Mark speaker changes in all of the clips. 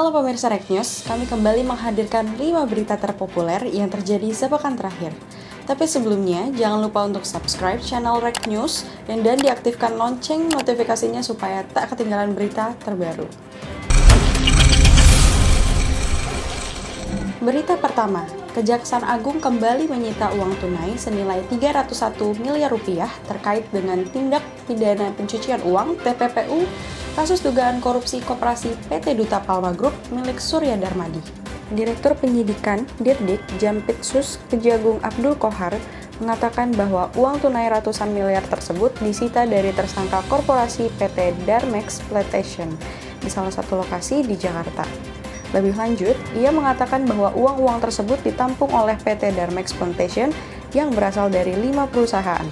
Speaker 1: Halo pemirsa Rek News, kami kembali menghadirkan 5 berita terpopuler yang terjadi sepekan terakhir. Tapi sebelumnya, jangan lupa untuk subscribe channel Rek News dan diaktifkan lonceng notifikasinya supaya tak ketinggalan berita terbaru. Berita pertama, Kejaksaan Agung kembali menyita uang tunai senilai 301 miliar rupiah terkait dengan tindak pidana pencucian uang (TPPU) kasus dugaan korupsi koperasi PT Duta Palma Group milik Surya Darmadi. Direktur Penyidikan Dirdik Jampitsus Kejagung Abdul Qohar mengatakan bahwa uang tunai ratusan miliar tersebut disita dari tersangka korporasi PT Darmex Plantation di salah satu lokasi di Jakarta. Lebih lanjut, ia mengatakan bahwa uang-uang tersebut ditampung oleh PT Darmex Plantation yang berasal dari 5 perusahaan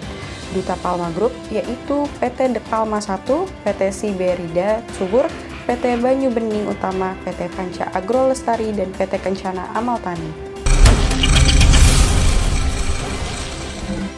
Speaker 1: Duta Palma Group, yaitu PT De Palma 1, PT Siberida Subur, PT Banyu Bening Utama, PT Panca Agro Lestari, dan PT Kencana Amal Tani.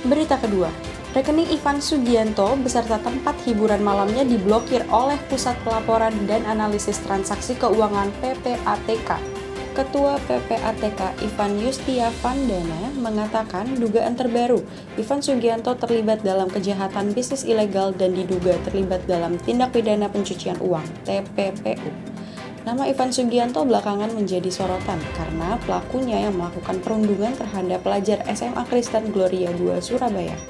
Speaker 1: Berita kedua, rekening Ivan Sugianto beserta tempat hiburan malamnya diblokir oleh Pusat Pelaporan dan Analisis Transaksi Keuangan PPATK. Ketua PPATK Ivan Yustiavandana mengatakan dugaan terbaru, Ivan Sugianto terlibat dalam kejahatan bisnis ilegal dan diduga terlibat dalam tindak pidana pencucian uang (TPPU). Nama Ivan Sugianto belakangan menjadi sorotan karena pelakunya yang melakukan perundungan terhadap pelajar SMA Kristen Gloria II Surabaya.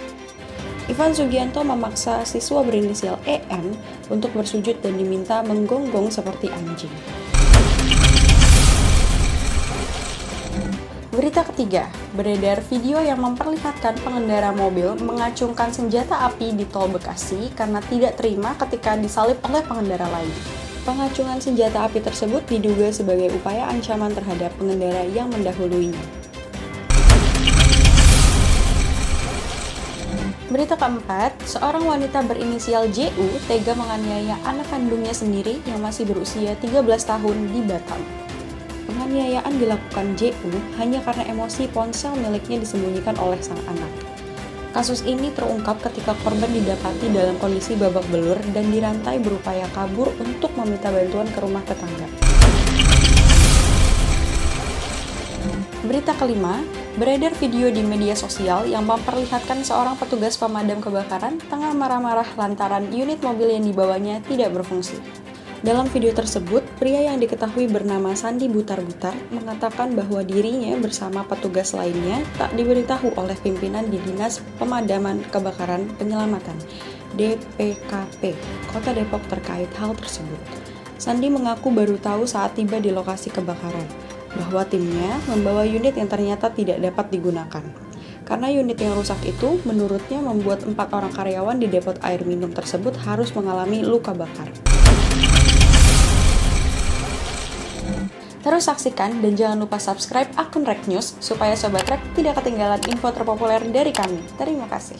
Speaker 1: Ivan Sugianto memaksa siswa berinisial EN untuk bersujud dan diminta menggonggong seperti anjing. Berita ketiga, beredar video yang memperlihatkan pengendara mobil mengacungkan senjata api di Tol Bekasi karena tidak terima ketika disalip oleh pengendara lain. Pengacungan senjata api tersebut diduga sebagai upaya ancaman terhadap pengendara yang mendahuluinya. Berita keempat, seorang wanita berinisial JU tega menganiaya anak kandungnya sendiri yang masih berusia 13 tahun di Batam. Penganiayaan dilakukan JU hanya karena emosi ponsel miliknya disembunyikan oleh sang anak. Kasus ini terungkap ketika korban didapati dalam kondisi babak belur dan dirantai berupaya kabur untuk meminta bantuan ke rumah tetangga. Berita kelima, beredar video di media sosial yang memperlihatkan seorang petugas pemadam kebakaran tengah marah-marah lantaran unit mobil yang dibawanya tidak berfungsi. Dalam video tersebut, pria yang diketahui bernama Sandi Butar-Butar mengatakan bahwa dirinya bersama petugas lainnya tak diberitahu oleh pimpinan di Dinas Pemadaman Kebakaran Penyelamatan (DPKP) Kota Depok terkait hal tersebut. Sandi mengaku baru tahu saat tiba di lokasi kebakaran bahwa timnya membawa unit yang ternyata tidak dapat digunakan. Karena unit yang rusak itu, menurutnya membuat 4 orang karyawan di depot air minum tersebut harus mengalami luka bakar. Terus saksikan dan jangan lupa subscribe akun Rek News supaya Sobat Rek tidak ketinggalan info terpopuler dari kami. Terima kasih.